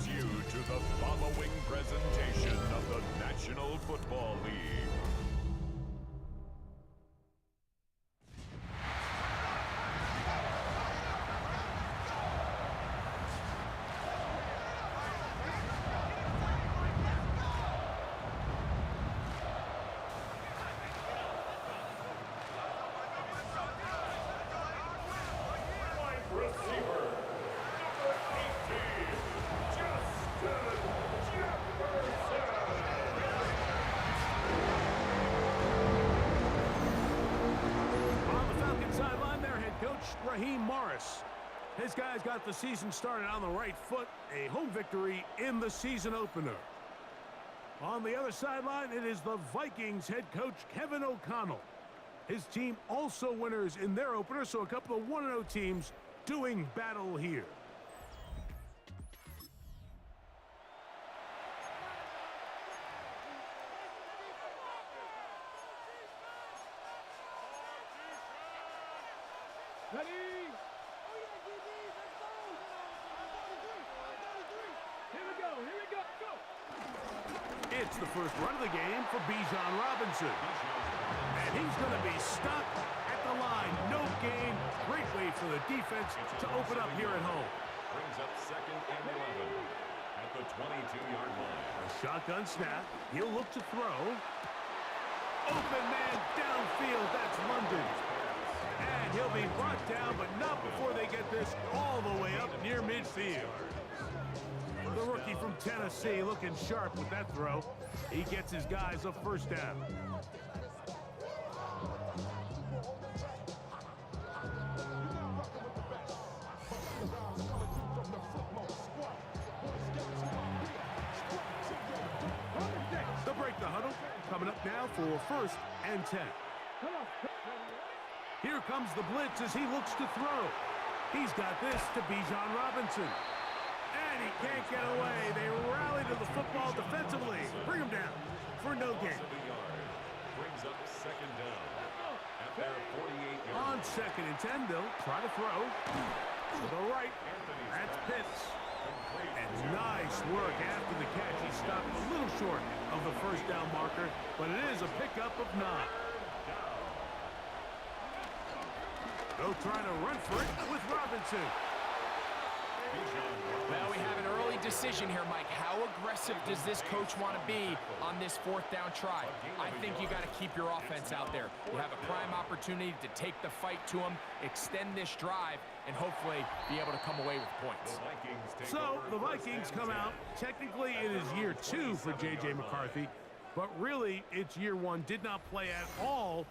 welcomes you to the following presentation of the National Football League. His guys got the season started on the right foot, a home victory in the season opener. On the other sideline, it is the Vikings head coach Kevin O'Connell. His team also winners in their opener, so a couple of 1-0 teams doing battle here. Ready? It's the first run of the game for Bijan Robinson. And he's going to be stuck at the line. No gain. Great way for the defense to open up here at home. Brings up 2nd and 11 at the 22-yard line. A shotgun snap. He'll look to throw. Open man downfield. That's London. And he'll be brought down, but not before they get this all the way up near midfield. The rookie from Tennessee looking sharp with that throw. He gets his guys a first down. They'll break the huddle. Coming up now for 1st and 10. Here comes the blitz as he looks to throw. He's got this to Bijan Robinson. And he can't get away. They rally to the football defensively. Bring him down for no gain. Brings up 2nd down at their 48-yard. On 2nd and 10, they'll try to throw. To the right. That's Pitts. And nice work after the catch. He stopped a little short of the first down marker, but it is a pickup of 9. They'll try to run for it with Robinson. Well, we have an early decision here, Mike. How aggressive does this coach want to be on this 4th down try? I think you got to keep your offense out there. You have a prime opportunity to take the fight to them, extend this drive, and hopefully be able to come away with points. So the Vikings come out. Technically, it is year 2 for J.J. McCarthy, but really, it's year 1. Did not play at all.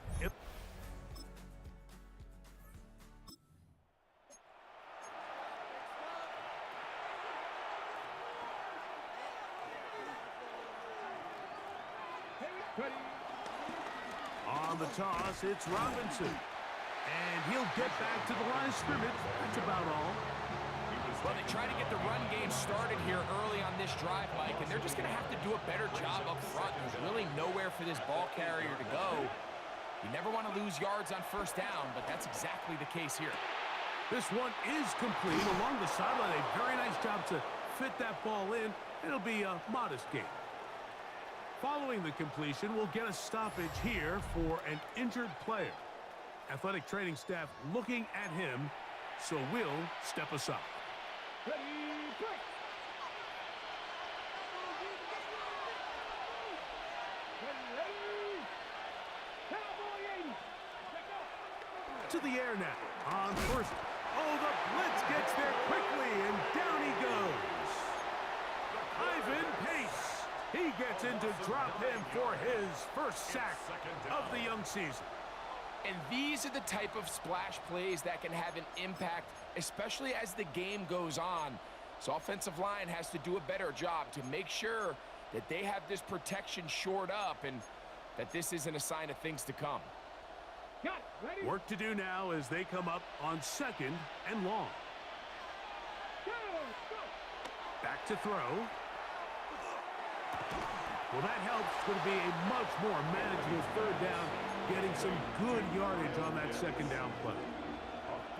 On the toss, it's Robinson. And he'll get back to the line of scrimmage. That's about all. Well, they try to get the run game started here early on this drive, Mike, and they're just going to have to do a better job up front. There's really nowhere for this ball carrier to go. You never want to lose yards on 1st down, but that's exactly the case here. This one is complete along the sideline. A very nice job to fit that ball in. It'll be a modest gain. Following the completion, we'll get a stoppage here for an injured player. Athletic training staff looking at him, so we'll step aside. Ready, play. To the air now. On 1st. Oh, the blitz gets there quickly, and down he goes. Ivan Pace. He gets in to drop him for his first sack of the young season. And these are the type of splash plays that can have an impact, especially as the game goes on. So offensive line has to do a better job to make sure that they have this protection shored up and that this isn't a sign of things to come. Work to do now as they come up on 2nd and long. Back to throw. Well, that helps. It's going to be a much more manageable 3rd down, getting some good yardage on that 2nd down play.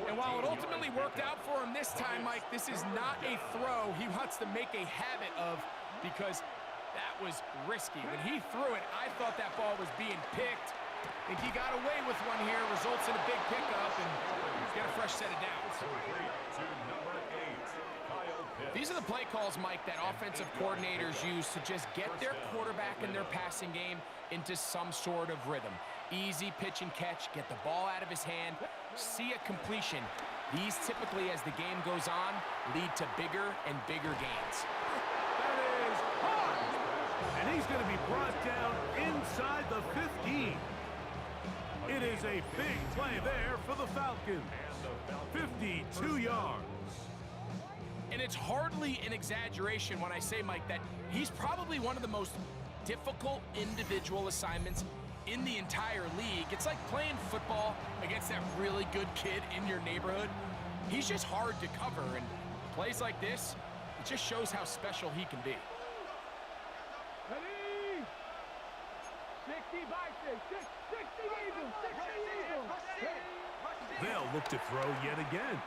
And while it ultimately worked out for him this time, Mike, this is not a throw he wants to make a habit of because that was risky. When he threw it, I thought that ball was being picked. I think he got away with one here, results in a big pickup, and get a fresh set of downs. These are the play calls, Mike, that offensive coordinators use to just get their quarterback and their passing game into some sort of rhythm. Easy pitch and catch, get the ball out of his hand, see a completion. These typically, as the game goes on, lead to bigger and bigger gains. That is hard. And he's going to be brought down inside the 15. It is a big play there for the Falcons. 52 yards. And it's hardly an exaggeration when I say, Mike, that he's probably one of the most difficult individual assignments in the entire league. It's like playing football against that really good kid in your neighborhood. He's just hard to cover, and plays like this, it just shows how special he can be. Ready? 60 Vikings, 60 Eagles, 60 Eagles. They'll look to throw yet again.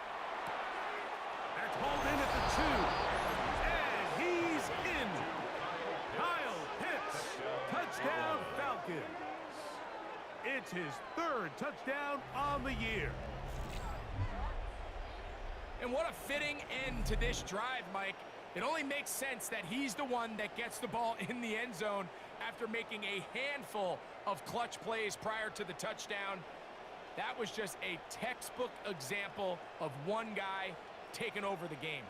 That's hauled in at the 2. And he's in. Kyle Pitts, touchdown Falcons. It's his 3rd touchdown on the year. And what a fitting end to this drive, Mike. It only makes sense that he's the one that gets the ball in the end zone after making a handful of clutch plays prior to the touchdown. That was just a textbook example of one guy taking over the game.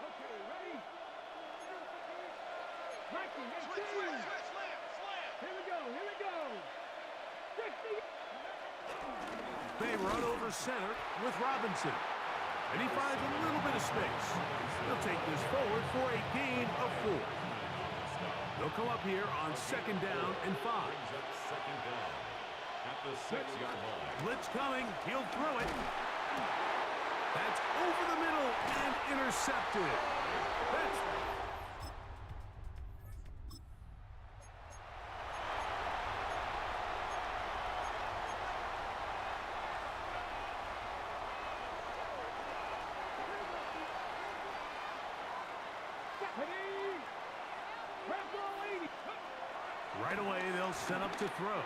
Okay, ready? Viking, 18. Here we go, here we go. 60. They run over center with Robinson. And he finds a little bit of space. He'll take this forward for a gain of 4. They'll come up here on 2nd down and 5. At the 6-yard line. Blitz coming. He'll throw it. That's over the middle and intercepted. That's right away, they'll set up to throw.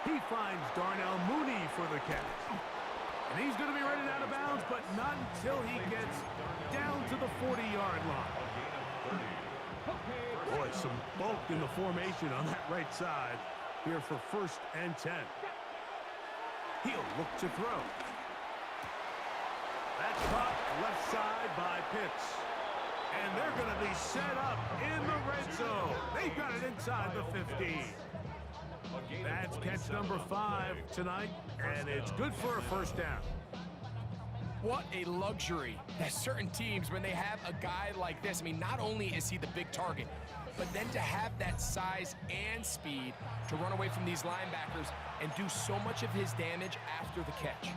He finds Darnell Mooney for the catch. And he's going to be running out of bounds, but not until he gets down to the 40-yard line. Boy, some bulk in the formation on that right side here for 1st and 10. He'll look to throw. That's caught left side by Pitts. And they're going to be set up in the red zone. They've got it inside the 15. That's catch number 5 tonight, and it's good for a 1st down. What a luxury that certain teams, when they have a guy like this, I mean, not only is he the big target, but then to have that size and speed to run away from these linebackers and do so much of his damage after the catch.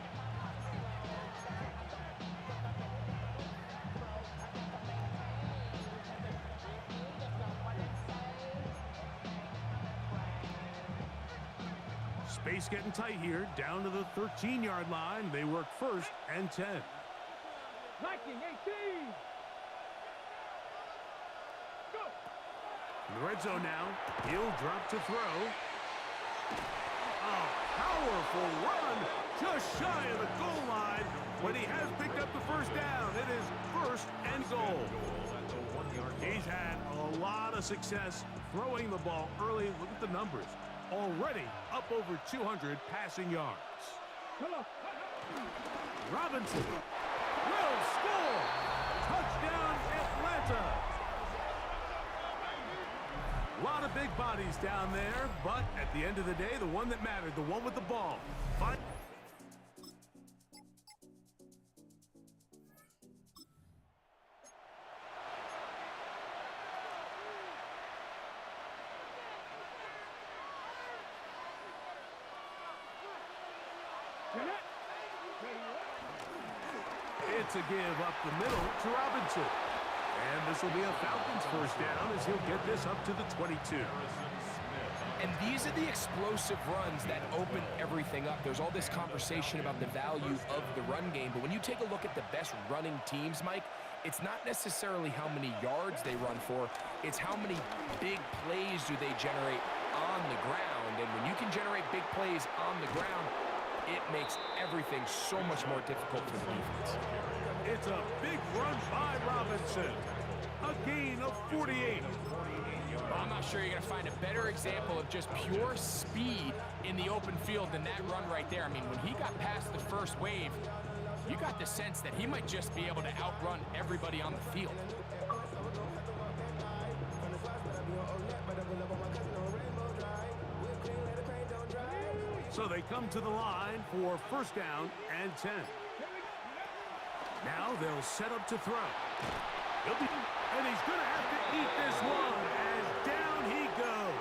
Space getting tight here, down to the 13-yard line. They work 1st and 10. Viking, 18. Go. In the red zone now, he'll drop to throw. A powerful run just shy of the goal line, but he has picked up the 1st down. It is 1st and goal. He's had a lot of success throwing the ball early. Look at the numbers. Already up over 200 passing yards. Robinson will score. Touchdown, Atlanta. A lot of big bodies down there, but at the end of the day, the one that mattered, the one with the ball. It's a give up the middle to Robinson. And this will be a Falcons first down as he'll get this up to the 22. And these are the explosive runs that open everything up. There's all this conversation about the value of the run game, but when you take a look at the best running teams, Mike, it's not necessarily how many yards they run for, it's how many big plays do they generate on the ground. And when you can generate big plays on the ground, it makes everything so much more difficult for the defense. It's a big run by Robinson. A gain of 48. Well, I'm not sure you're going to find a better example of just pure speed in the open field than that run right there. I mean, when he got past the first wave, you got the sense that he might just be able to outrun everybody on the field. So they come to the line for first down and 10. Now they'll set up to throw. And he's going to have to eat this one as down he goes.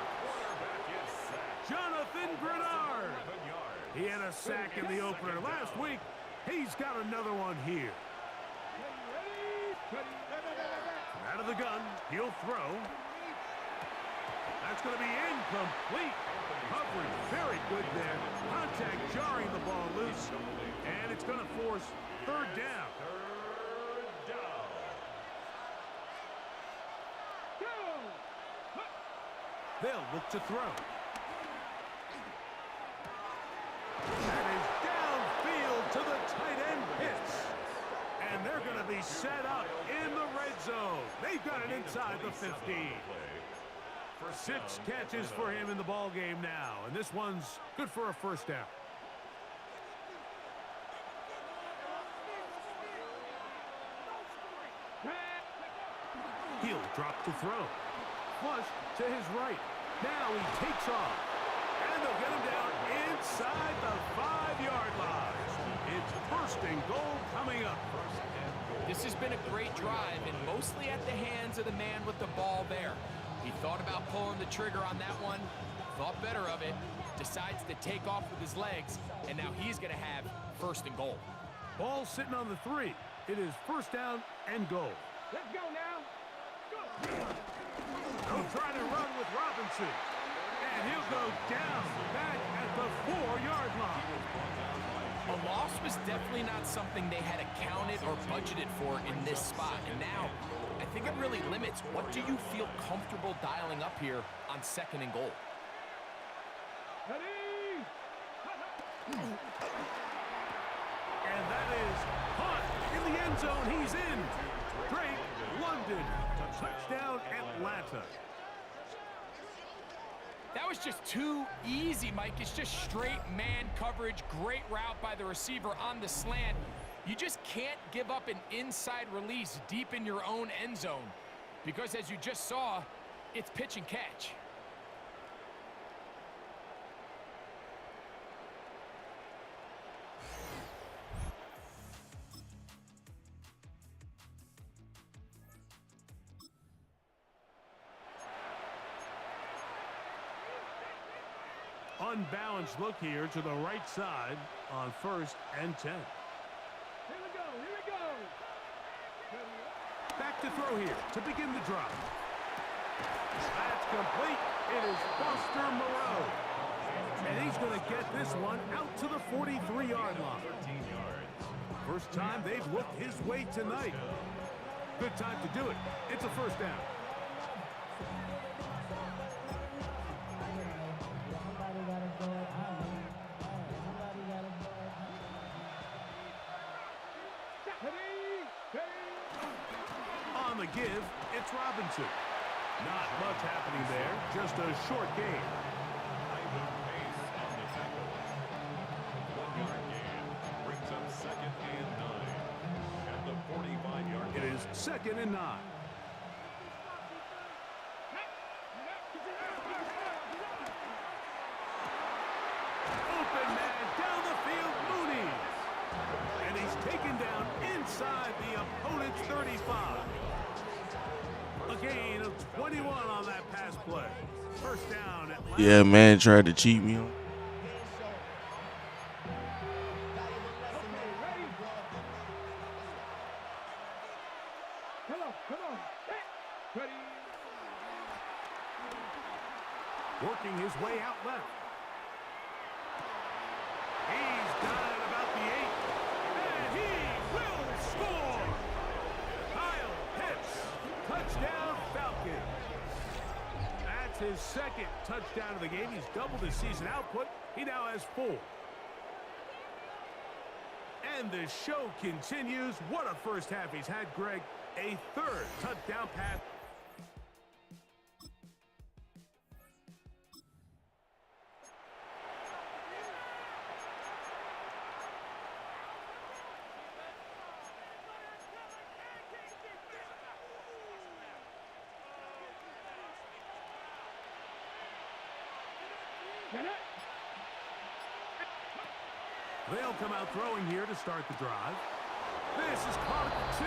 Jonathan Grenard. He had a sack in the opener last week. He's got another one here. Out of the gun, he'll throw. That's going to be incomplete. Coverage very good there. Contact jarring the ball loose. And it's going to force third down. They'll look to throw. That is downfield to the tight end Pitts. And they're going to be set up in the red zone. They've got it inside the 15. 6 catches for him in the ball game now. And this one's good for a first down. He'll drop to throw. Flush to his right. Now he takes off. And they'll get him down inside the 5-yard line. It's first and goal coming up. This has been a great drive, and mostly at the hands of the man with the ball there. He thought about pulling the trigger on that one, thought better of it, decides to take off with his legs, and now he's going to have first and goal. Ball sitting on the 3. It is first down and goal. Let's go now. Go. They'll try to run with Robinson. And he'll go down back at the 4-yard line. A loss was definitely not something they had accounted or budgeted for in this spot. And now, I think it really limits what do you feel comfortable dialing up here on second and goal. Ready? And that is caught in the end zone. He's in. Drake London. Touchdown Atlanta. That was just too easy, Mike. It's just straight man coverage. Great route by the receiver on the slant. You just can't give up an inside release deep in your own end zone because, as you just saw, it's pitch and catch. Unbalanced look here to the right side on first and 10. Here we go. Here we go. Back to throw here to begin the drive. That's complete. It is Buster Moreau. And he's going to get this one out to the 43-yard line. First time they've looked his way tonight. Good time to do it. It's a first down. On the give, it's Robinson. Not much happening there, just a short gain. It is second and 9. Open man down the field, Mooney. And he's taken down inside the opponent's 35. A gain of 21 on that pass play. First down at last. Yeah, man tried to cheat me. Come on. Ready. Working his way out left. He's got it about the 8. And he will score. Kyle Pitts. Touchdown Falcon. That's his second touchdown of the game. He's doubled his season output. He now has 4. And the show continues. What a first half he's had, Greg. A third touchdown pass. They'll come out throwing here to start the drive. This is caught at 2.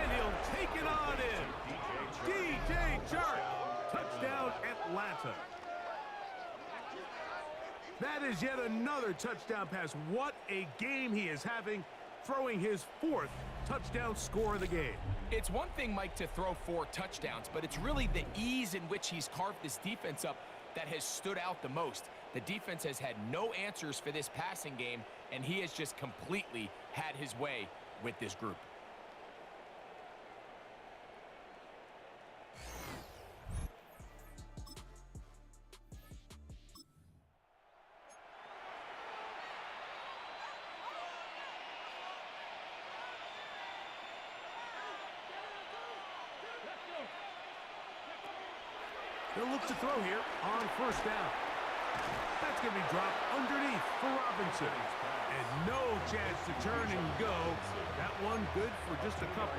And he'll take it on in. DJ Chark. Touchdown Atlanta. That is yet another touchdown pass. What a game he is having, throwing his 4th touchdown score of the game. It's one thing, Mike, to throw 4 touchdowns, but it's really the ease in which he's carved this defense up that has stood out the most. The defense has had no answers for this passing game, and he has just completely had his way with this group. They'll look to throw here on first down. That's going to be dropped underneath for Robinson. And no chance to turn and go. That one good for just a couple.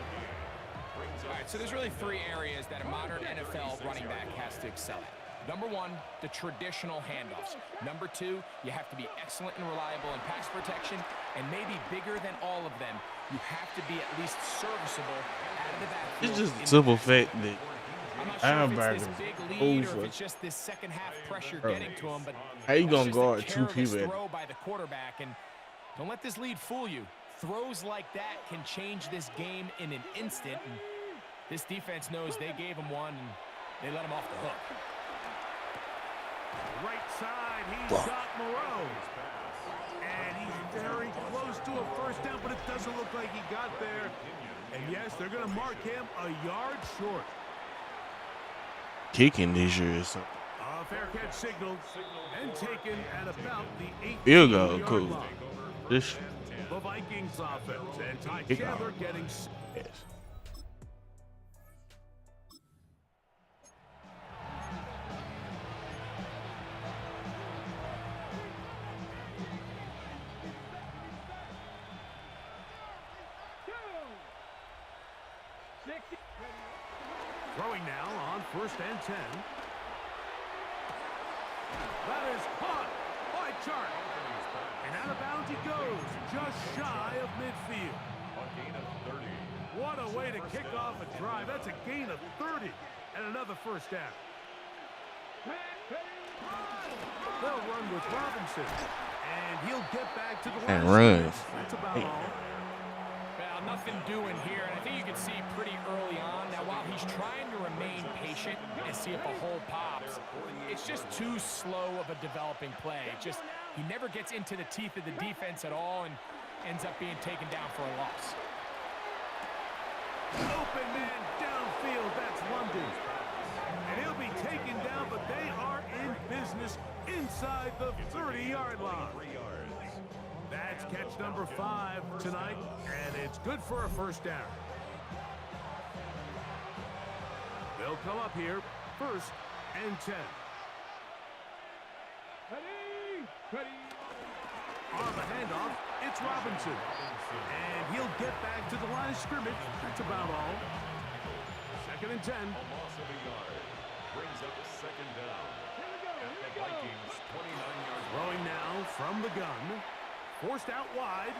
All right, so there's really 3 areas that a modern NFL running back has to excel at. Number 1, the traditional handoffs. Number 2, you have to be excellent and reliable in pass protection. And maybe bigger than all of them, you have to be at least serviceable out of the backfield. It's just a simple fact that I'm not sure if it's this big lead or if it's just this second half pressure getting to him, but how you gonna that's just guard a 2 careless people? throw by the quarterback, and don't let this lead fool you. Throws like that can change this game in an instant, and this defense knows they gave him one, and they let him off the hook. Right side, he's got Moreau. And he's very close to a first down, but it doesn't look like he got there. And yes, they're going to mark him a yard short. Kicking this year or something. A fair catch signaled and taken at about the 8 Field goal, cool. This the Vikings offense and Ty kick Chandler off. getting Yes. throwing now on first and 10. That is caught by Chark. And out of bounds he goes, just shy of midfield. A gain of 30. What a way to kick off a drive. That's a gain of 30 and another first down. They'll run with Robinson. And he'll get back to the line. And runs. That's about all. Well, nothing doing here, and I think you can see pretty early on. Now, while he's trying to remain patient and see if a hole pops, it's just too slow of a developing play. He never gets into the teeth of the defense at all and ends up being taken down for a loss. Open man downfield, that's London. And he'll be taken down, but they are in business inside the 30-yard line. That's catch number 5 tonight, and it's good for a first down. They'll come up here, first and 10. Ready. On the handoff, it's Robinson. And he'll get back to the line of scrimmage. That's about all. Second and 10. A loss of a yard. Brings up a second down. At the Vikings' 29-yard line. Throwing now from the gun. Forced out wide.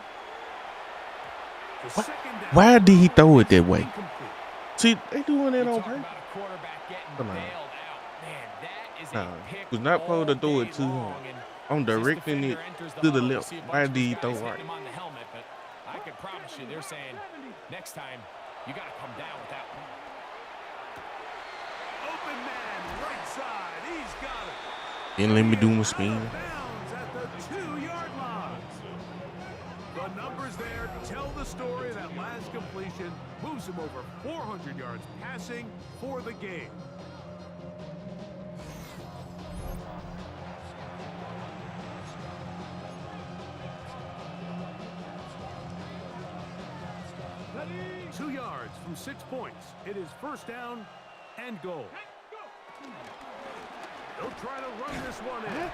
The second down. Why did he throw it that way? Incomplete. See, they doing that You on talk purpose. about a quarterback getting Come on. bailed out. Man, that is Nah, a pick was not supposed to all throw it day to him. long, and I'm as this directing it defender enters to the huddle, you left. see a bunch Why of did he guys throw hitting right? him on the helmet, but I can promise you they're saying next time You got to come down with that one. Open man, right side. He's got it. Didn't let me do my Out spin. of bounds at the 2-yard line. The numbers there tell the story. That last completion moves him over 400 yards passing for the game. Ready? 2 yards from 6 points. It is first down and goal. They'll try to run this one in.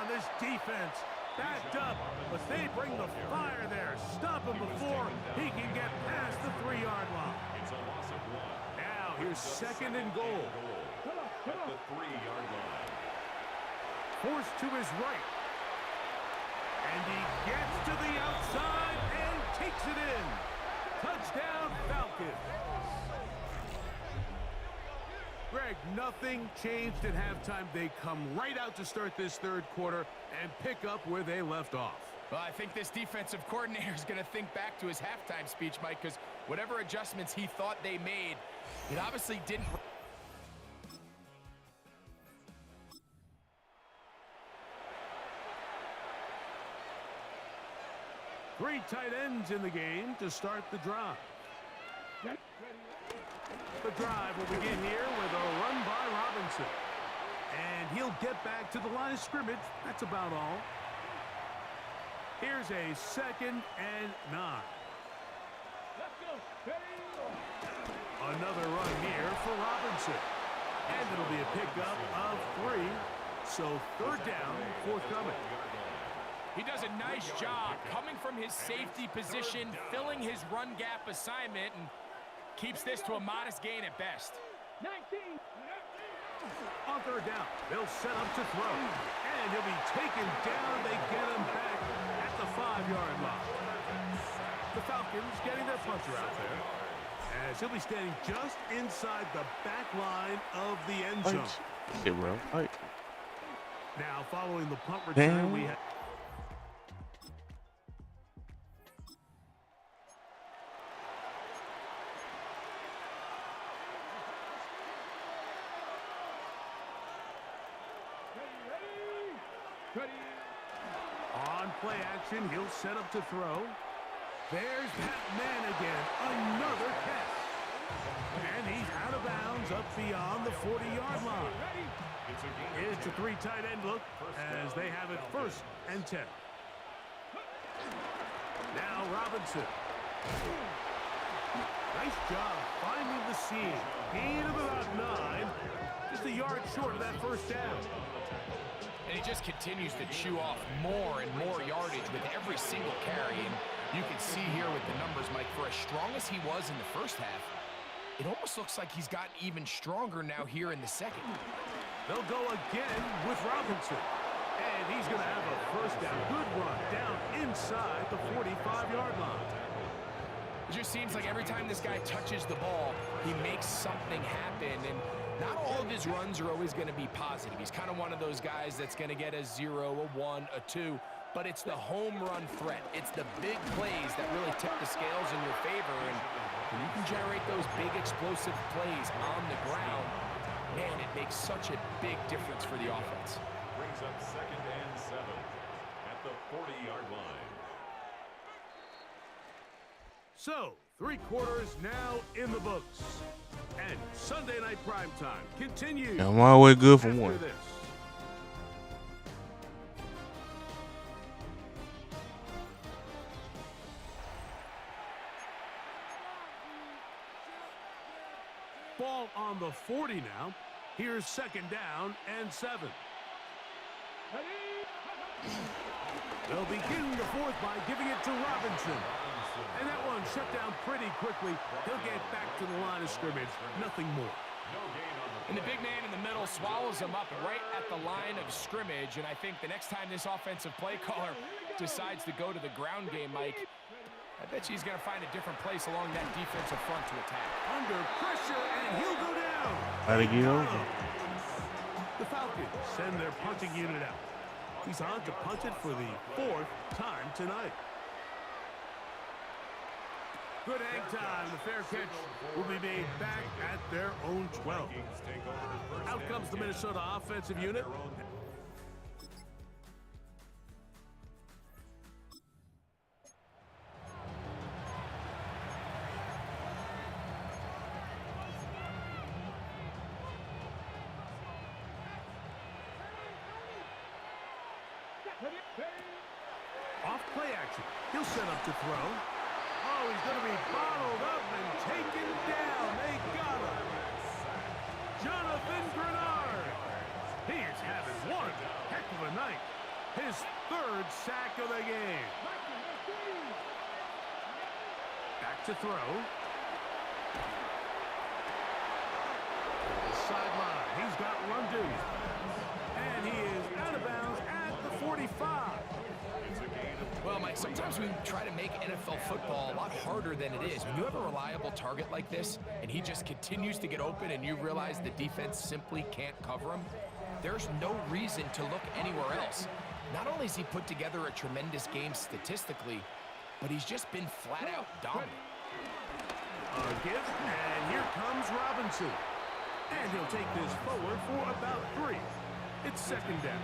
This defense backed up, but they bring the fire there. Stop him before he can get past the 3-yard line. It's a loss of 1. Now here's second and goal. At the 3-yard line. Forced to his right. And he gets to the outside and takes it in. Touchdown, Falcons. Greg, nothing changed at halftime. They come right out to start this third quarter and pick up where they left off. Well, I think this defensive coordinator is going to think back to his halftime speech, Mike, because whatever adjustments he thought they made, it obviously didn't. 3 tight ends in the game to start the drive. The drive will begin here with a run by Robinson. And he'll get back to the line of scrimmage. That's about all. Here's a 2nd and 9. Let's go. Ready? Another run here for Robinson. And it'll be a pickup of 3. So third down, forthcoming. He does a nice job coming from his safety position, filling his run gap assignment, and keeps this to a modest gain at best. 19. On third down, they'll set up to throw. And he'll be taken down. They get him back at the 5-yard line. The Falcons getting their puncher out there, as he'll be standing just inside the back line of the end zone. Shit, bro. Right. Now, following the punt return, we have... Ready? On play action, he'll set up to throw. There's that man again. Another catch. And he's out of bounds up beyond the 40-yard line. It's a 3 tight end look as they have it 1st and 10. Now Robinson. Nice job finding the seam. Gain of about 9. Just a yard short of that first down. And he just continues to chew off more and more yardage with every single carry. And you can see here with the numbers, Mike, for as strong as he was in the first half, it almost looks like he's gotten even stronger now here in the second. They'll go again with Robinson. And he's going to have a first down. Good run down inside the 45-yard line. It just seems like every time this guy touches the ball, he makes something happen. And not all of his runs are always going to be positive. He's kind of one of those guys that's going to get a 0, a 1, a 2. But it's the home run threat. It's the big plays that really tip the scales in your favor. And when you can generate those big explosive plays on the ground, man, it makes such a big difference for the offense. Brings up 2nd and 7 at the 40-yard line. So, 3 quarters now in the books. And Sunday Night Primetime continues. I'm always good for after one. this. Ball on the 40 now. Here's 2nd down and 7. They'll begin the 4th by giving it to Robinson. And that one shut down pretty quickly. He'll get back to the line of scrimmage. Nothing more. And the big man in the middle swallows him up right at the line of scrimmage. And I think the next time this offensive play caller decides to go to the ground game, Mike, I bet he's going to find a different place along that defensive front to attack. Under pressure, and he'll go down. How'd it get over? The Falcons send their punting unit out. He's on to punt it for the 4th time tonight. Good hang time. The fair catch will be made back at their own 12. Vikings take over first Out down comes the again Minnesota offensive at unit. their own. Off play action. He'll set up to throw. Oh, he's going to be bottled up and taken down. They got him. Jonathan Grenard. He is having one heck of a night. His third sack of the game. Back to throw. The sideline. He's got run duty. And he is out of bounds at the 45. Well, Mike, sometimes we try to make NFL football a lot harder than it is. When you have a reliable target like this, and he just continues to get open, and you realize the defense simply can't cover him, there's no reason to look anywhere else. Not only has he put together a tremendous game statistically, but he's just been flat-out dominant. A give, and here comes Robinson. And he'll take this forward for about 3. It's second down.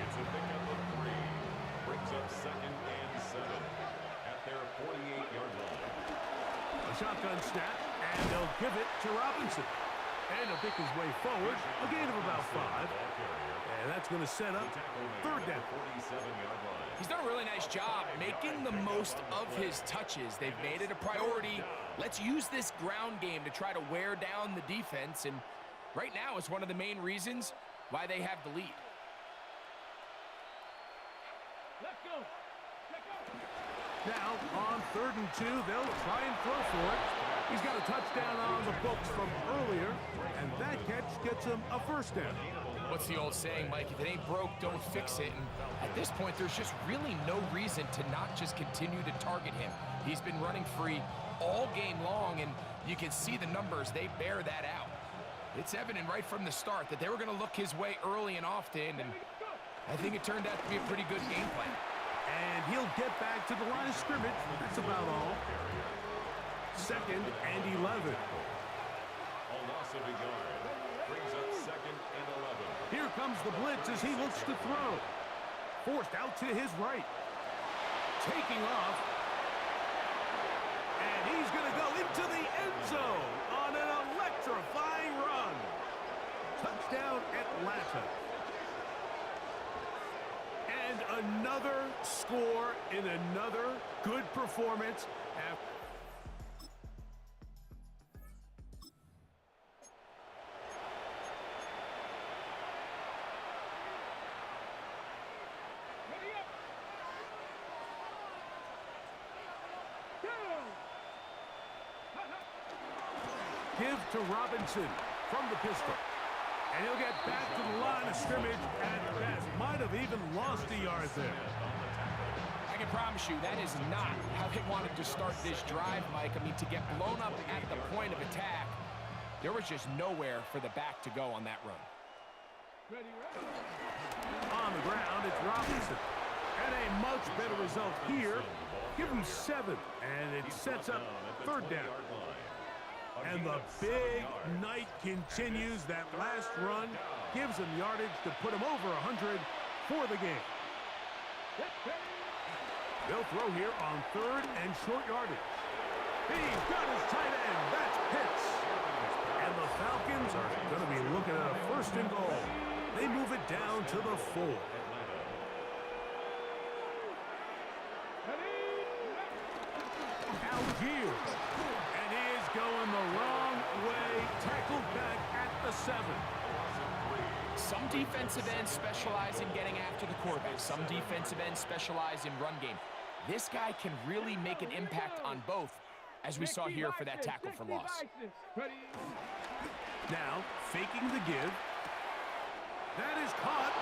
It's a pickup of 3. Brings up second and 7 at their 48-yard line. A shotgun snap, and they'll give it to Robinson. And he'll pick his way forward, a gain of about 5. And that's going to set up third down. 47-yard line. He's done a really nice job making the most of his touches. They've made it a priority. Let's use this ground game to try to wear down the defense, and right now it's one of the main reasons why they have the lead. Let's go. Now, on 3rd and 2, they'll try and throw for it. He's got a touchdown on the books from earlier, and that catch gets him a first down. What's the old saying, Mike? If it ain't broke, don't fix it. And at this point, there's just really no reason to not just continue to target him. He's been running free all game long, and you can see the numbers. They bear that out. It's evident right from the start that they were going to look his way early and often, and I think it turned out to be a pretty good game plan. And he'll get back to the line of scrimmage. That's about all. 2nd and 11. A loss of a yard. Brings up second and 11. Here comes the blitz as he looks to throw. Forced out to his right. Taking off. And he's going to go into the end zone on an electrifying run. Touchdown, Atlanta. And another score in another good performance. Give to Robinson from the pistol. And he'll get back to the line of scrimmage at best. Might have even lost a yard there. I can promise you that is not how they wanted to start this drive, Mike. I mean, to get blown up at the point of attack, there was just nowhere for the back to go on that run. On the ground, it's Robinson. And a much better result here. Give him 7, and it sets up 3rd down. And the big night continues. That last run gives him yardage to put him over 100 for the game. They'll throw here on 3rd and short yardage. He's got his tight end. That's Pitts. And the Falcons are going to be looking at a 1st and goal. They move it down to the 4. Algier. And he is going the wrong way. Tackled back at the 7. Some defensive ends specialize in getting after the quarterback. Some defensive ends specialize in run game. This guy can really make an impact on both, as we saw here for that tackle for loss. Now, faking the give. That is caught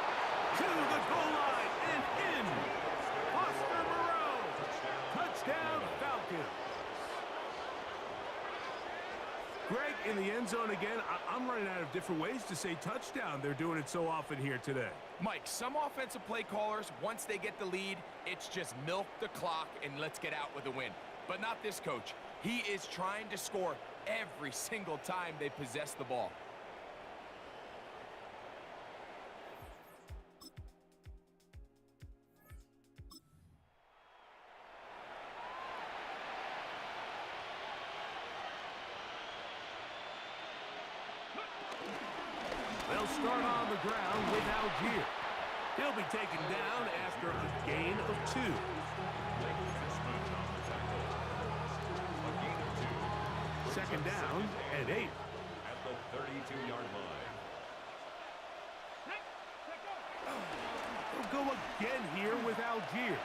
to the goal line and in. Foster Moreau. Touchdown, Falcons. Greg, in the end zone again. I'm running out of different ways to say touchdown. They're doing it so often here today. Mike, some offensive play callers, once they get the lead, it's just milk the clock and let's get out with a win. But not this coach. He is trying to score every single time they possess the ball. They'll start on the ground with Algier. He'll be taken down after a gain of 2. Second down and 8. At the 32-yard line. He'll go again here with Algier.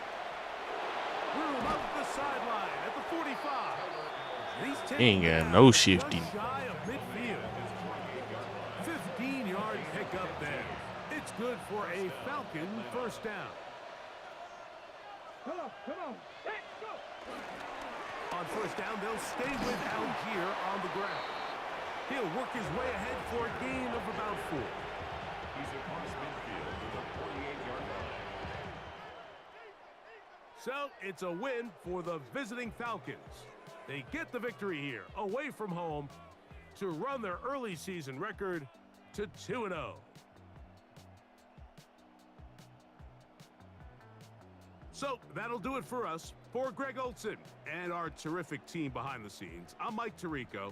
Room up the sideline at the 45. He's He ain't taken got down no just shifty. shy of midfield. 15-yard pickup there. It's good for a Falcon first down. Come on. Let's go. On first down, they'll stay with Algier on the ground. He'll work his way ahead for a gain of about 4. He's across midfield to the 48-yard line. So it's a win for the visiting Falcons. They get the victory here, away from home, to run their early season record to 2-0. So that'll do it for us. For Greg Olson and our terrific team behind the scenes, I'm Mike Tirico.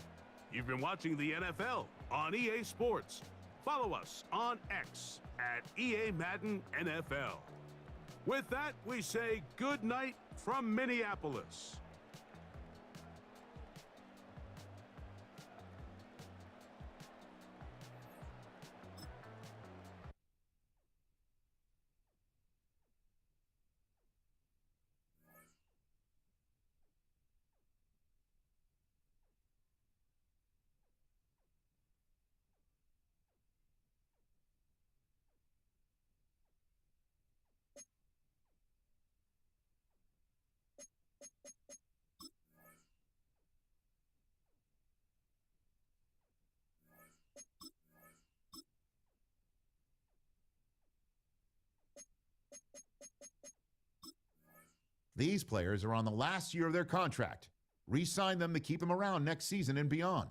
You've been watching the NFL on EA Sports. Follow us on X at EA Madden NFL. With that, we say good night from Minneapolis. These players are on the last year of their contract. Re-sign them to keep them around next season and beyond.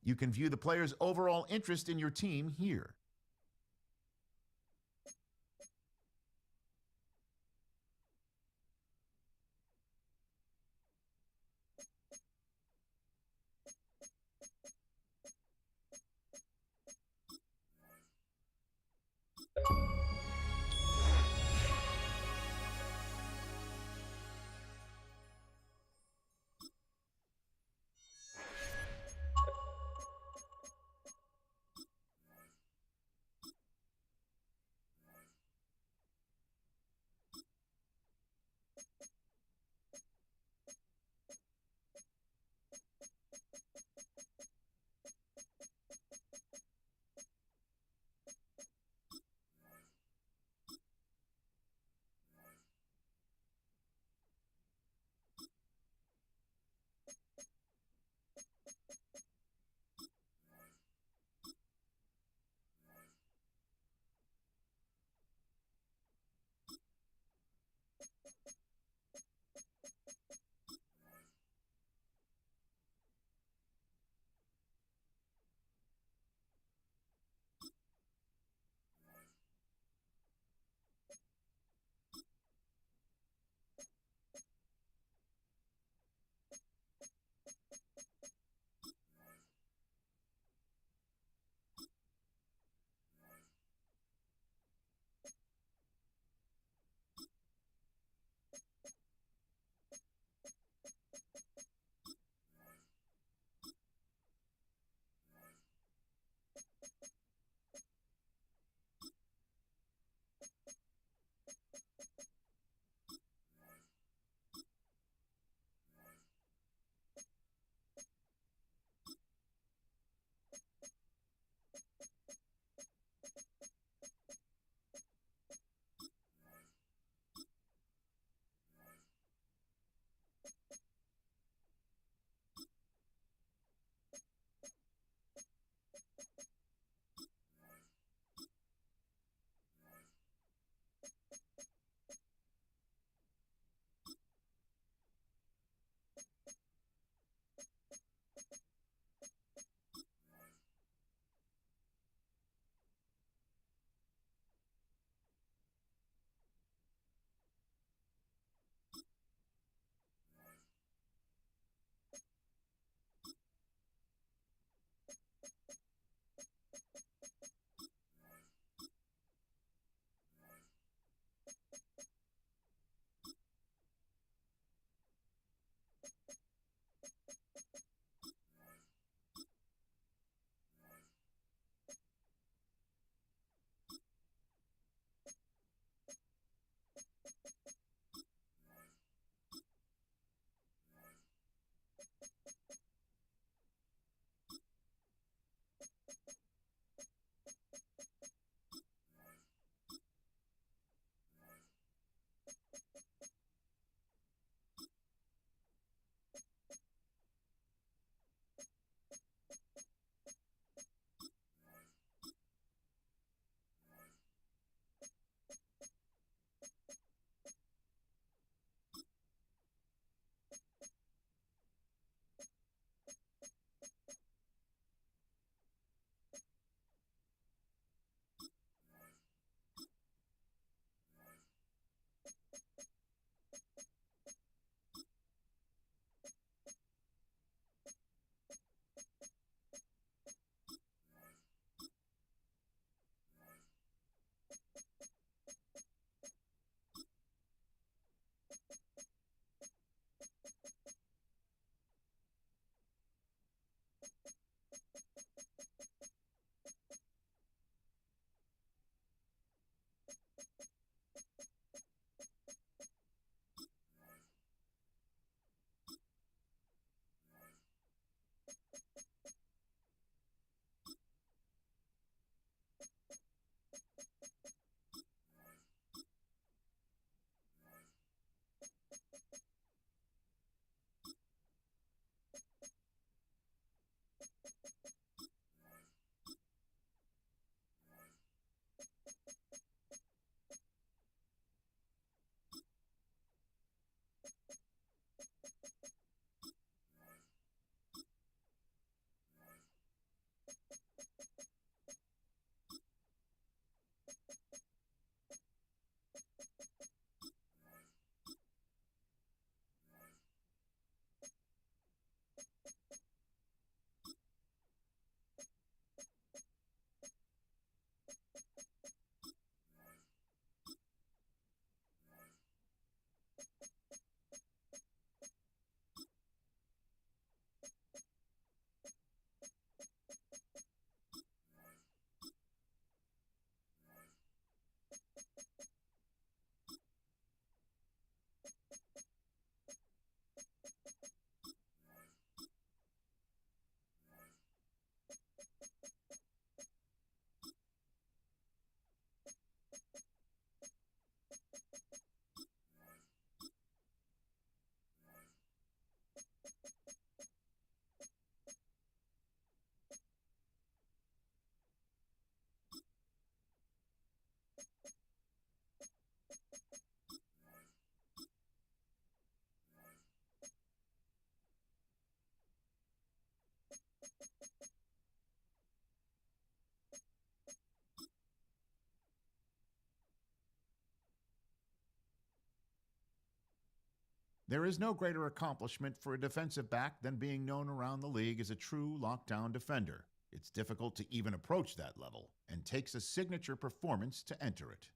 You can view the players' overall interest in your team here. There is no greater accomplishment for a defensive back than being known around the league as a true lockdown defender. It's difficult to even approach that level and takes a signature performance to enter it.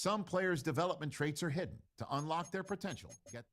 Some players' development traits are hidden. To unlock their potential, get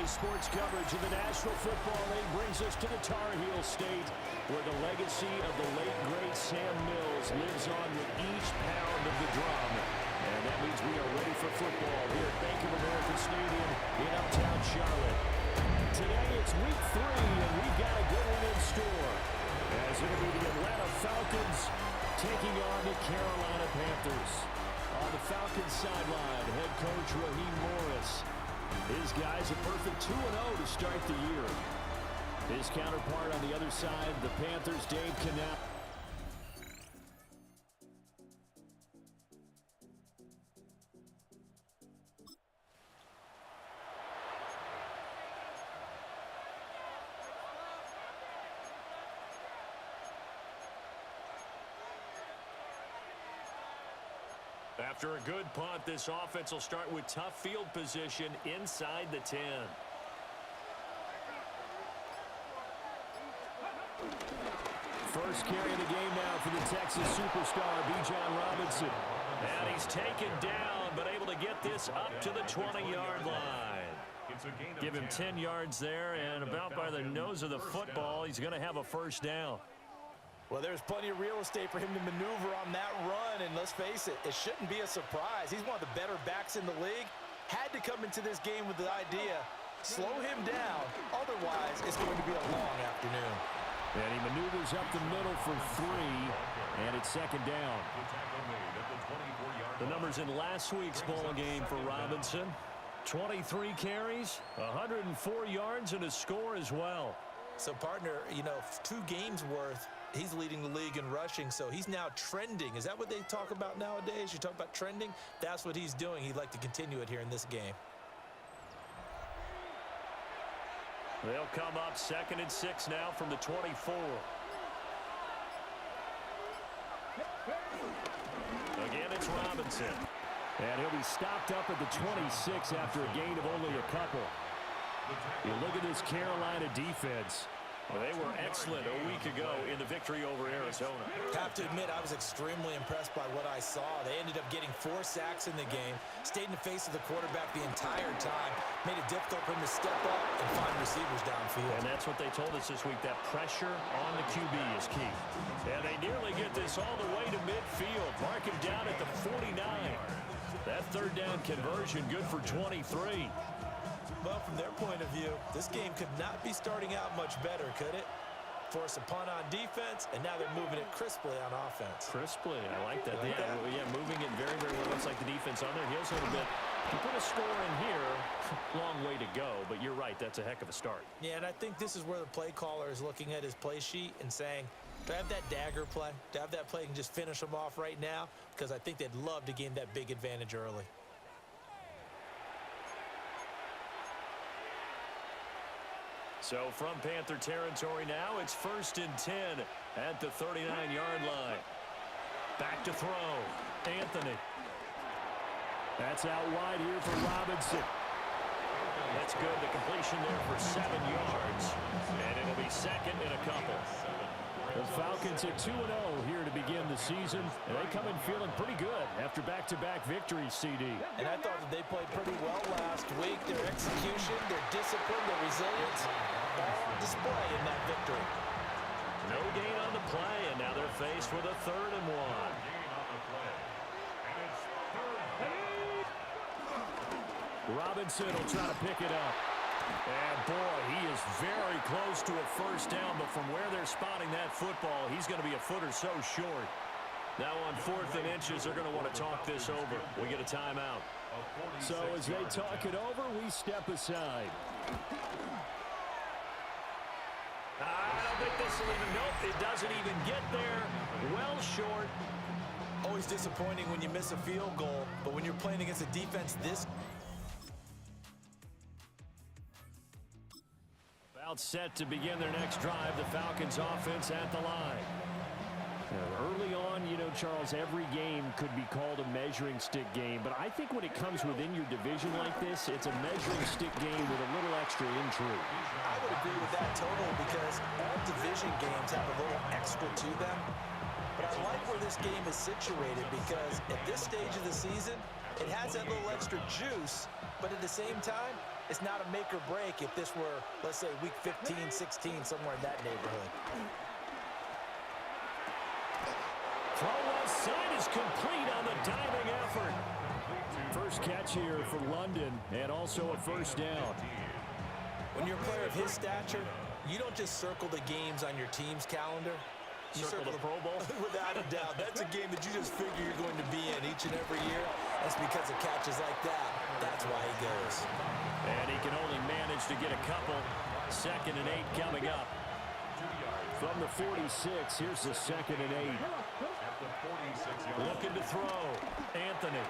sports coverage of the National Football League brings us to the Tar Heel State, where the legacy of the late, great Sam Mills lives on with each pound of the drum. And that means we are ready for football here at Bank of America Stadium in uptown Charlotte. Today it's week 3, and we've got a good one in store, as it'll be the Atlanta Falcons taking on the Carolina Panthers. On the Falcons sideline, head coach Raheem Morris. His guys a perfect 2-0 to start the year. His counterpart on the other side, the Panthers, Dave Canal. After a good punt, this offense will start with tough field position inside the 10. First carry of the game now for the Texas superstar, Bijan Robinson. And he's taken down, but able to get this up to the 20-yard line. Give him 10 yards there, and about by the nose of the football, he's going to have a first down. Well, there's plenty of real estate for him to maneuver on that run, and let's face it, it shouldn't be a surprise. He's one of the better backs in the league. Had to come into this game with the idea, slow him down, otherwise it's going to be a long afternoon. And he maneuvers up the middle for 3, and it's second down. The numbers in last week's ball game for Robinson: 23 carries, 104 yards, and a score as well. So, partner, 2 games worth. He's leading the league in rushing, so he's now trending. Is that what they talk about nowadays? You talk about trending? That's what he's doing. He'd like to continue it here in this game. They'll come up 2nd and 6 now from the 24. Again, it's Robinson. And he'll be stopped up at the 26 after a gain of only a couple. You look at this Carolina defense. Well, they were excellent a week ago in the victory over Arizona. Have to admit, I was extremely impressed by what I saw. They ended up getting 4 sacks in the game, stayed in the face of the quarterback the entire time, made it difficult for him to step up and find receivers downfield. And that's what they told us this week, that pressure on the QB is key. And they nearly get this all the way to midfield. Mark him down at the 49. That third down conversion good for 23. Well, from their point of view, this game could not be starting out much better, could it? Force a punt on defense, and now they're moving it crisply on offense. Crisply, I like that. Yeah, moving it very, very well. Looks like the defense on their heels a little bit. You put a score in here, long way to go, but you're right, that's a heck of a start. Yeah, and I think this is where the play caller is looking at his play sheet and saying, do I have that dagger play? Do I have that play and just finish them off right now? Because I think they'd love to gain that big advantage early. So from Panther territory now, it's 1st and 10 at the 39-yard line. Back to throw. Anthony. That's out wide here for Robinson. That's good. The completion there for 7 yards. And it'll be second and a couple. The Falcons at 2-0 here to begin the season. And they come in feeling pretty good after back-to-back victories, CD. And I thought that they played pretty well last week. Their execution, their discipline, their resilience, all on display in that victory. No gain on the play, and now they're faced with a 3rd and 1. Robinson will try to pick it up. And, boy, he is very close to a first down, but from where they're spotting that football, he's going to be a foot or so short. Now on 4th and inches, they're going to want to talk this over. We get a timeout. So as they talk it over, we step aside. I don't think this will even, nope, it doesn't even get there. Well short. Always disappointing when you miss a field goal, but when you're playing against a defense this set to begin their next drive, the Falcons offense at the line. Early on, Charles, every game could be called a measuring stick game, but I think when it comes within your division like this, it's a measuring stick game with a little extra intrigue. I would agree with that totally, because all division games have a little extra to them. But I like where this game is situated, because at this stage of the season, it has that little extra juice, but at the same time, It's not a make or break if this were, let's say, week 15, 16, somewhere in that neighborhood. Throw left side is complete on the diving effort. First catch here for London, and also a first down. When you're a player of his stature, you don't just circle the games on your team's calendar. You circle the Pro Bowl? Without a doubt. That's a game that you just figure you're going to be in each and every year. That's because of catches like that. That's why he goes. And he can only manage to get a couple. 2nd and 8 coming up. From the 46, here's the 2nd and 8. Looking to throw. Anthony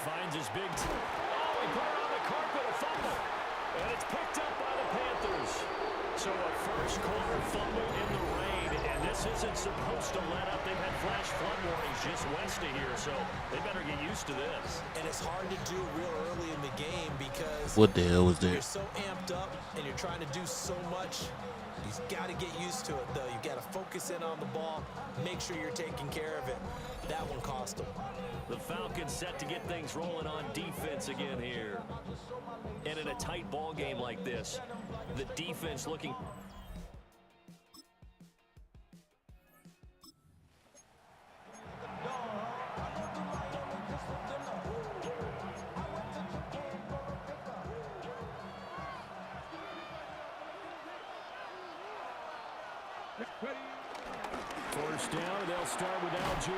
finds his big Oh, he put it on the carpet, a fumble. And it's picked up by the Panthers. So a first quarter fumble in the rain, and this isn't supposed to let up. They've had flash flood warnings just west of here, so they better get used to this. And it's hard to do real early in the game because What the hell was that? you're so amped up and you're trying to do so much. You've got to get used to it, though. You've got to focus in on the ball, make sure you're taking care of it. That one cost them. The Falcons set to get things rolling on defense again here. And in a tight ball game like this, the defense looking... First down, they'll start with Algier.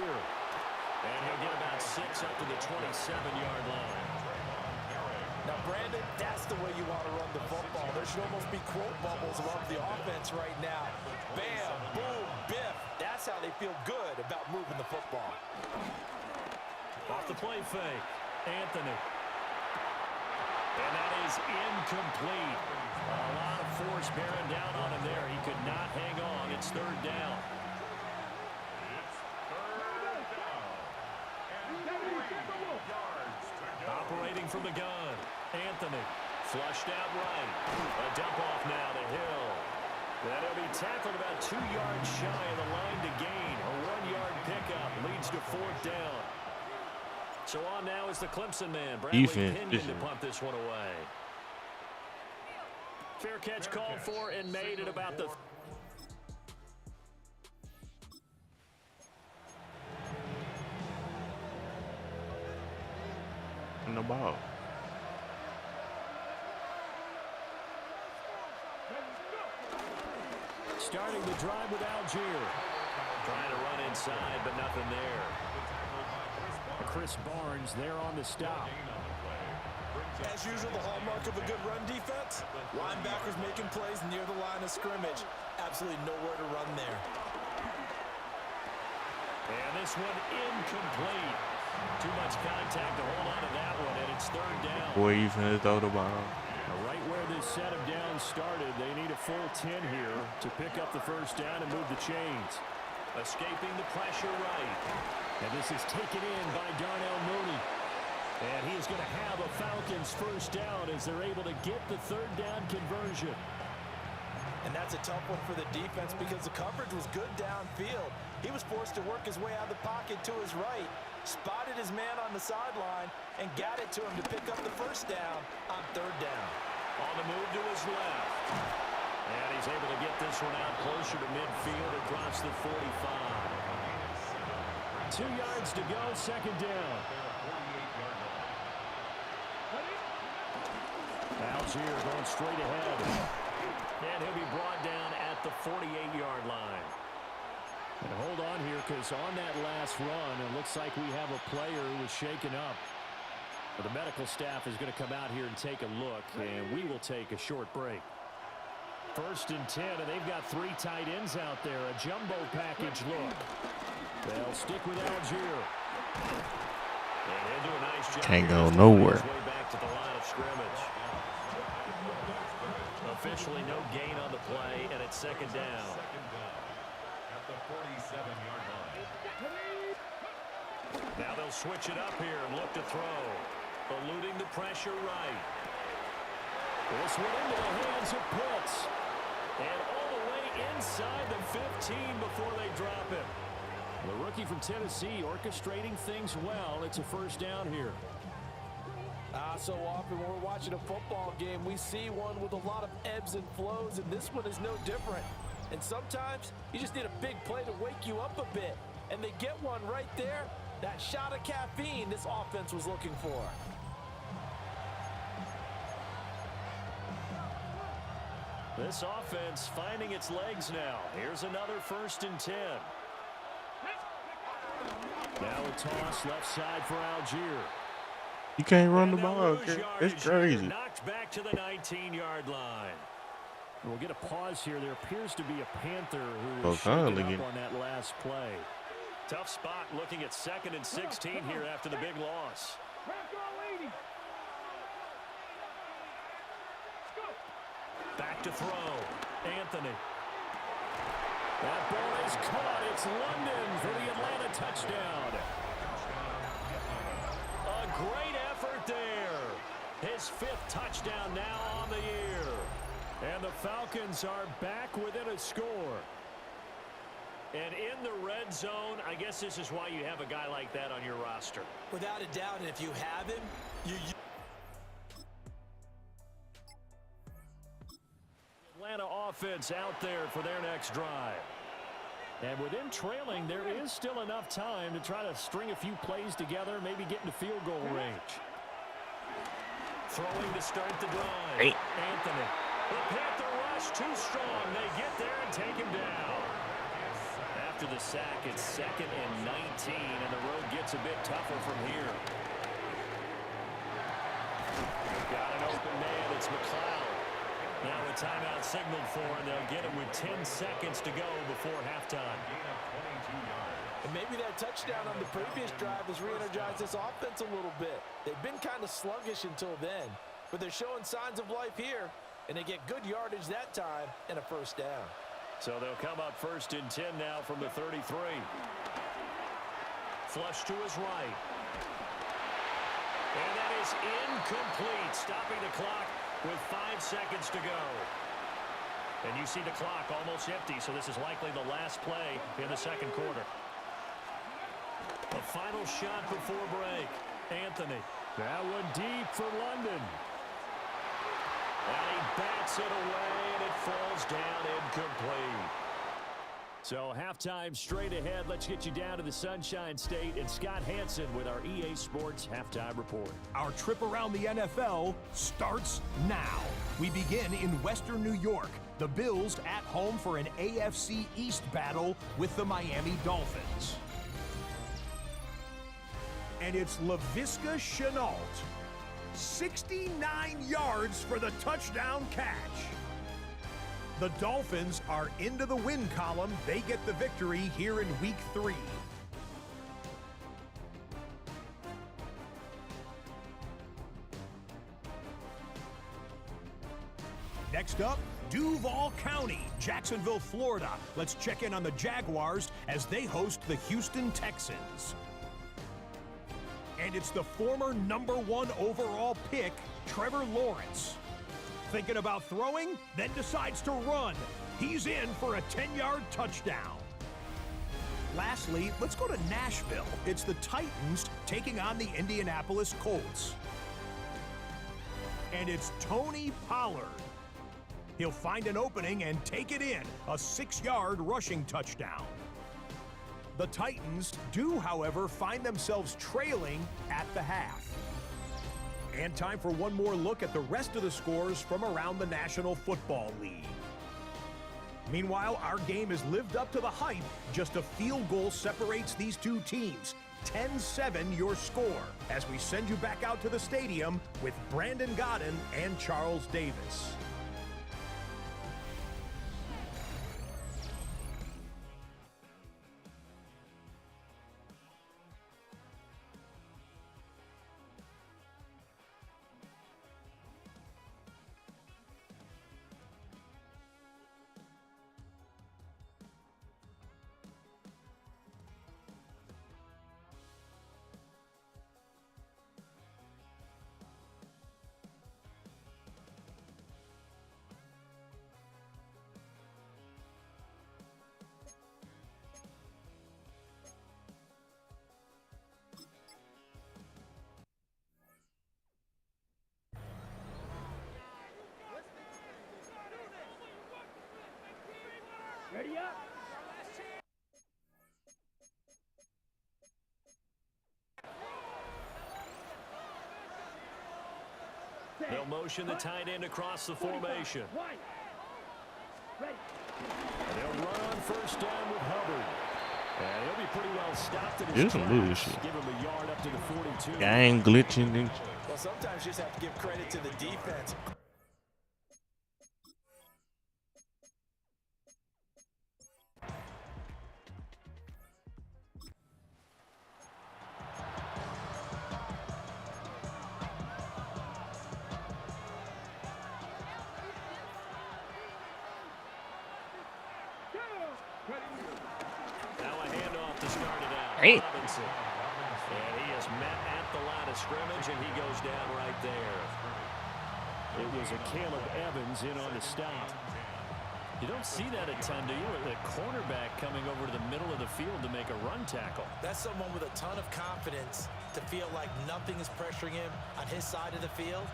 And he'll get about 6 up to the 27-yard line. Now, Brandon, that's the way you want to run the football. There should almost be quote bubbles above the offense right now. Bam, boom, biff. That's how they feel good about moving the football. Off the play fake, Anthony. And that is incomplete. A lot of force bearing down on him there. He could not hang on. It's 3rd down. Operating from the gun, Anthony. Flushed out right. A dump off now to Hill. That'll be tackled about 2 yards shy of the line to gain. A 1-yard pickup leads to 4th down. So on now is the Clemson man, Bradley Pinion, to punt this one away. Fair catch called for and made at about the... In the ball. Starting the drive with Algier. Trying to run inside, but nothing there. Chris Barnes there on the stop. As usual, the hallmark of a good run defense, linebackers making plays near the line of scrimmage. Absolutely nowhere to run there. And this one incomplete. Too much contact to hold on to that one, and it's 3rd down. Boy, you finna throw the ball. Right where this set of downs started, they need a full 10 here to pick up the first down and move the chains. Escaping the pressure right. And this is taken in by Darnell Mooney. And he is going to have a Falcons first down as they're able to get the 3rd down conversion. And that's a tough one for the defense because the coverage was good downfield. He was forced to work his way out of the pocket to his right, spotted his man on the sideline, and got it to him to pick up the first down on 3rd down. On the move to his left. And he's able to get this one out closer to midfield across the 45. 2 yards to go, 2nd down. Algier going straight ahead. And he'll be brought down at the 48-yard line. And hold on here, because on that last run, it looks like we have a player who was shaken up. The medical staff is going to come out here and take a look, and we will take a short break. 1st and 10, and they've got 3 tight ends out there. A jumbo package look. They'll stick with Algier. And they'll do a nice job. Can't go nowhere. Way back to the line of scrimmage. Officially no gain on the play, and it's 2nd down. At the 47-yard line. Now they'll switch it up here and look to throw. Eluding the pressure right. This one into the hands of Pitts. And all the way inside the 15 before they drop it. The rookie from Tennessee orchestrating things well. It's a first down here. So often when we're watching a football game, we see one with a lot of ebbs and flows, and this one is no different. And sometimes you just need a big play to wake you up a bit. And they get one right there. That shot of caffeine this offense was looking for. This offense finding its legs now. Here's another 1st and 10. Now a toss left side for Algier. You can't run the And they'll ball. lose Okay? yardage It's here, crazy. knocked back to the 19-yard line. We'll get a pause here. There appears to be a Panther who Well, was shaken finally. up on that last play. Tough spot looking at 2nd and 16 here after the big loss. Back to throw. Anthony. That ball is caught. It's London for the Atlanta touchdown. A great effort there. His 5th touchdown now on the year. And the Falcons are back within a score. And in the red zone, I guess this is why you have a guy like that on your roster. Without a doubt, and if you have him, Atlanta offense out there for their next drive. And with them trailing, there is still enough time to try to string a few plays together, maybe get into field goal range. Throwing to start the drive. Hey. Anthony. The Panther rush too strong. They get there and take him down. After the sack, it's 2nd and 19, and the road gets a bit tougher from here. Got an open man. It's McLeod. Now a timeout signaled for, and they'll get him with 10 seconds to go before halftime. and maybe that touchdown on the previous drive has re-energized this offense a little bit. They've been kind of sluggish until then, but they're showing signs of life here, and they get good yardage that time and a 1st down. So they'll come up 1st and 10 now from the 33. Flush to his right. And that is incomplete, stopping the clock with 5 seconds to go. And you see the clock almost empty, so this is likely the last play in the 2nd quarter. A final shot before break. Anthony. That one deep for London. And he bats it away, and it falls down incomplete. So halftime straight ahead. Let's get you down to the Sunshine State and Scott Hansen with our EA Sports Halftime Report. Our trip around the NFL starts now. We begin in Western New York. The Bills at home for an AFC East battle with the Miami Dolphins. And it's Laviska Shenault. 69 yards for the touchdown catch. The Dolphins are into the win column. They get the victory here in Week 3. Next up, Duval County, Jacksonville, Florida. Let's check in on the Jaguars as they host the Houston Texans. And it's the former #1 overall pick, Trevor Lawrence. Thinking about throwing, then decides to run. He's in for a 10-yard touchdown. Lastly, let's go to Nashville. It's the Titans taking on the Indianapolis Colts. And it's Tony Pollard. He'll find an opening and take it in, a 6-yard rushing touchdown. The Titans do, however, find themselves trailing at the half. And time for one more look at the rest of the scores from around the National Football League. Meanwhile, our game has lived up to the hype. Just a field goal separates these two teams. 10-7 your score as we send you back out to the stadium with Brandon Godden and Charles Davis. They'll motion the tight end across the formation. They'll run on first down with Hubbard. And he'll be pretty well stopped at his This some tracks. bullshit. Give him a yard up to the 42. Gang glitching and Well, sometimes you just have to give credit to the defense. Now a handoff to start it out. Hey. Robinson. And he is met at the line of scrimmage, and he goes down right there. It was a Caleb Evans in on the stop. You don't see that a ton, do you? The cornerback coming over to the middle of the field to make a run tackle. That's someone with a ton of confidence to feel like nothing is pressuring him on his side of the field.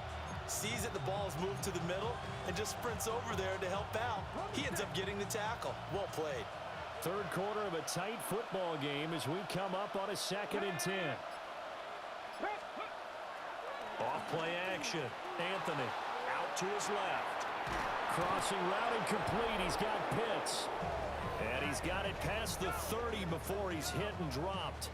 Sees that the ball is moved to the middle and just sprints over there to help out. He ends up getting the tackle. Well played. Third quarter of a tight football game as we come up on a 2nd and 10. Off play action. Anthony out to his left. Crossing route incomplete. He's got Pitts. And he's got it past the 30 before he's hit and dropped.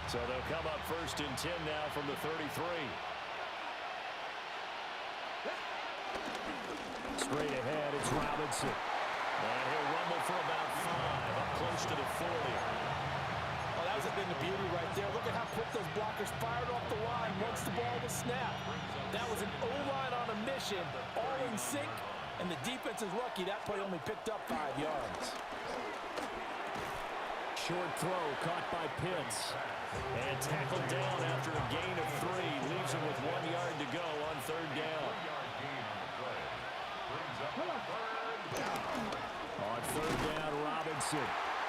So they'll come up 1st and 10 now from the 33. Straight ahead, it's Robinson. And he'll rumble for about 5, up close to the 40. Oh, that was a bit of beauty right there. Look at how quick those blockers fired off the line once the ball was snapped. That was an O-line on a mission, all in sync, and the defense is lucky that play only picked up 5 yards. Short throw caught by Pitts. And tackled down after a gain of 3. Leaves him with 1 yard to go on 3rd down. On 3rd down, Robinson.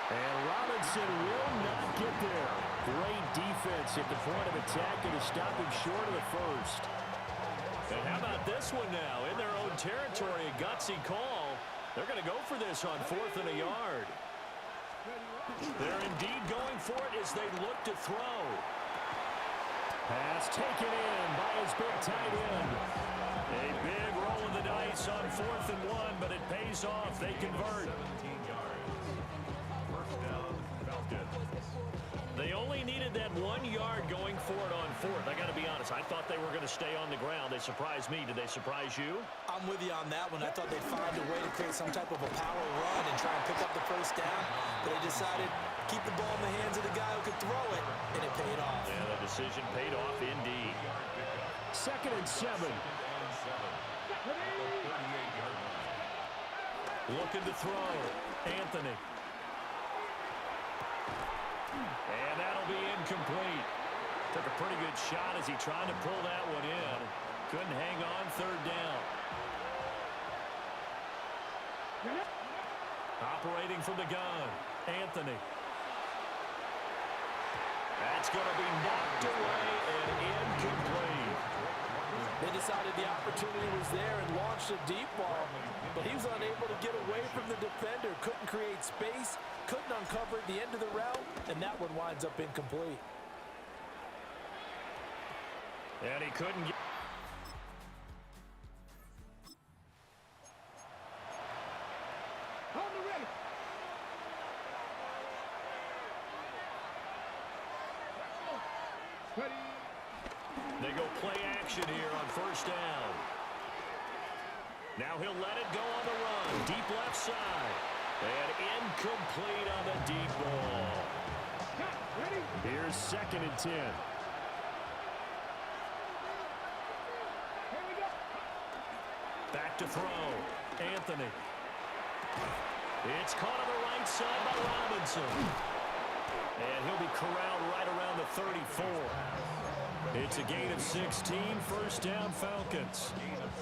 And Robinson will not get there. Great defense at the point of attack to stop him short of the 1st. And how about this one now? In their own territory, a gutsy call. They're going to go for this on 4th and a yard. They're indeed going for it as they look to throw. Pass taken in by his big tight end. A big roll of the dice on 4th and 1, but it pays off. They convert. They only needed that 1 yard going for it on 4th. I got to be honest. I thought they were going to stay on the ground. They surprised me. Did they surprise you? I'm with you on that one. I thought they'd find a way to create some type of a power run and try and pick up the 1st down. But they decided keep the ball in the hands of the guy who could throw it, and it paid off. Yeah, the decision paid off indeed. 2nd and 7. Looking to throw. Anthony. And that'll be incomplete. Took a pretty good shot as he tried to pull that one in. Couldn't hang on 3rd down. Operating from the gun. Anthony. That's going to be knocked away and incomplete. They decided the opportunity was there and launched a deep ball, but he was unable to get away from the defender, couldn't create space, couldn't uncover the end of the route, and that one winds up incomplete. And he couldn't get... On the ready. Ready. They go play action here on 1st down. Now he'll let it go on the run. Deep left side. And incomplete on the deep ball. Ready. Here's 2nd and 10. Here we go. Back to throw. Anthony. It's caught on the right side by Robinson. And he'll be corralled right around the 34. It's a gain of 16, 1st down Falcons.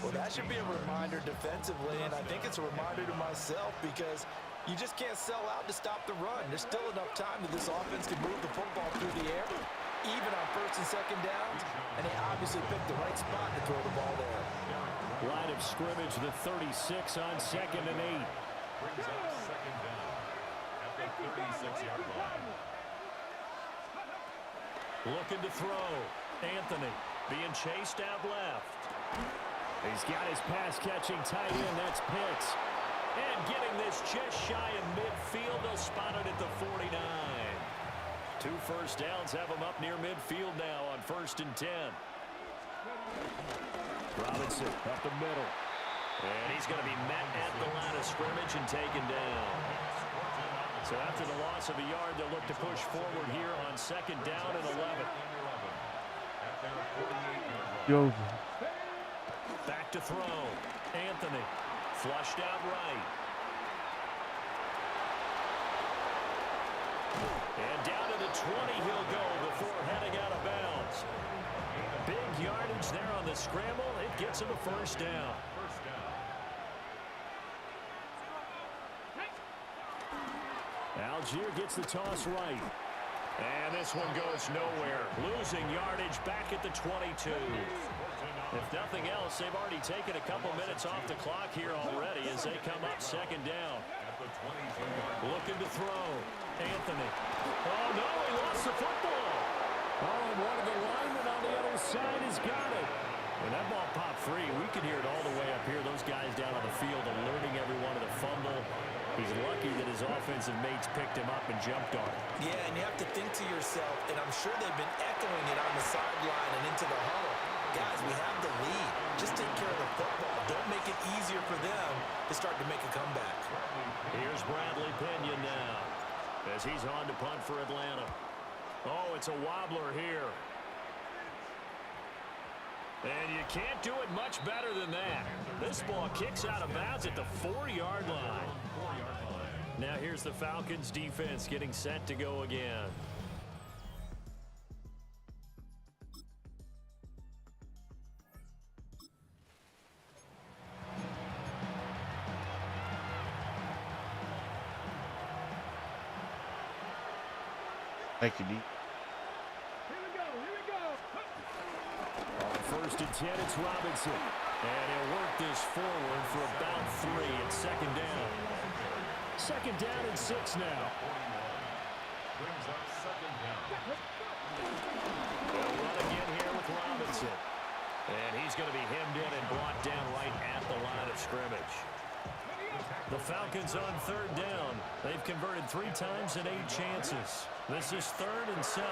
Well, that should be a reminder defensively, and I think it's a reminder to myself because you just can't sell out to stop the run. There's still enough time that this offense can move the football through the air. even on first and second downs, and they obviously picked the right spot to throw the ball there. Line of scrimmage, the 36 on 2nd and 8. Brings up second down at the 36-yard line. Looking to throw. Anthony being chased out left. He's got his pass-catching tight end. That's Pitts. And getting this just shy of midfield. They'll spot it at the 49. 2 first downs have him up near midfield now on 1st and 10. Robinson up the middle. And he's going to be met at the line of scrimmage and taken down. So after the loss of a yard, they'll look to push forward here on 2nd down and 11. Yo. Back to throw. Anthony flushed out right. And down to the 20 he'll go before heading out of bounds. Big yardage there on the scramble. It gets him a first down. Algier gets the toss right. And this one goes nowhere. Losing yardage back at the 22. If nothing else, they've already taken a couple minutes off the clock here already as they come up 2nd down. Looking to throw. Anthony. Oh, no, he lost the football. Oh, and one of the linemen on the other side has got it. When that ball popped free, we could hear it all the way up here. Those guys down on the field alerting everyone of the fumble. He's lucky that his offensive mates picked him up and jumped on it. Yeah, and you have to think to yourself, and I'm sure they've been echoing it on the sideline and into the huddle. Guys, we have the lead. Just take care of the football. Don't make it easier for them to start to make a comeback. Here's Bradley Pinion now as he's on to punt for Atlanta. Oh, it's a wobbler here. And you can't do it much better than that. This ball kicks out of bounds at the 4-yard line. Now here's the Falcons defense getting set to go again. Thank you, D. Here we go, here we go. On 1st and 10, it's Robinson. And he'll work this forward for about 3 at 2nd down. 2nd down and 6 now. Brings up second down. They'll run again here with Robinson. And he's going to be hemmed in and brought down right at the line of scrimmage. The Falcons on 3rd down. They've converted 3 times in 8 chances. This is 3rd and 7.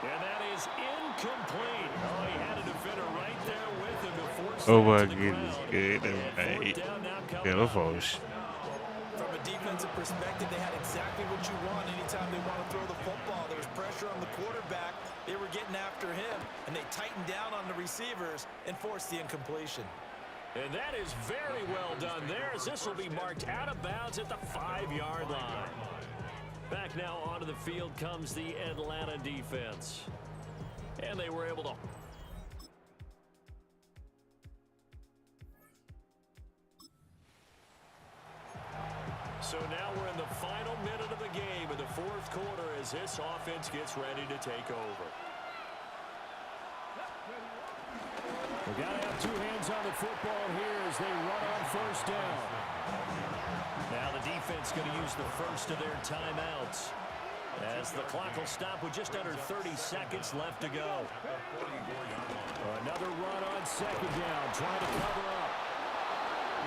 And that is incomplete. Oh, he had a defender right there with him before. Oh my goodness, good. From a defensive perspective, they had exactly what you want anytime they want to throw the football. There was pressure on the quarterback. They were getting after him, and they tightened down on the receivers and forced the incompletion. And that is very well done there, as this will be marked out of bounds at the 5-yard line. Back now onto the field comes the Atlanta defense. And they were able to... So now we're in the final minute of the game in the 4th quarter as this offense gets ready to take over. We've got to have 2 hands on the football here as they run on 1st down. Now the defense going to use the first of their timeouts as the clock will stop with just under 30 seconds left to go. Another run on 2nd down, trying to cover up.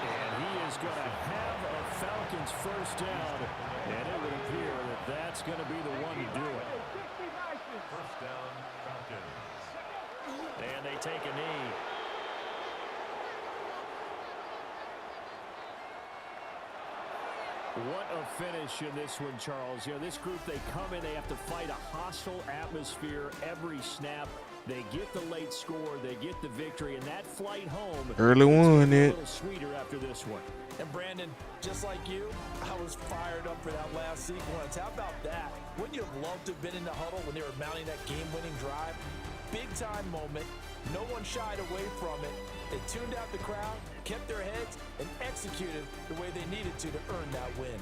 And he is going to have a Falcons first down, and it would appear that that's going to be the one to do it. First down, Falcons. And they take a knee. What a finish in this one, Charles. You know, this group, they come in, they have to fight a hostile atmosphere every snap. They get the late score, they get the victory, and that flight home Early won a it. little sweeter after this one. And Brandon, just like you, I was fired up for that last sequence. How about that? Wouldn't you have loved to have been in the huddle when they were mounting that game-winning drive? Big-time moment. No one shied away from it. They tuned out the crowd, kept their heads, and executed the way they needed to earn that win.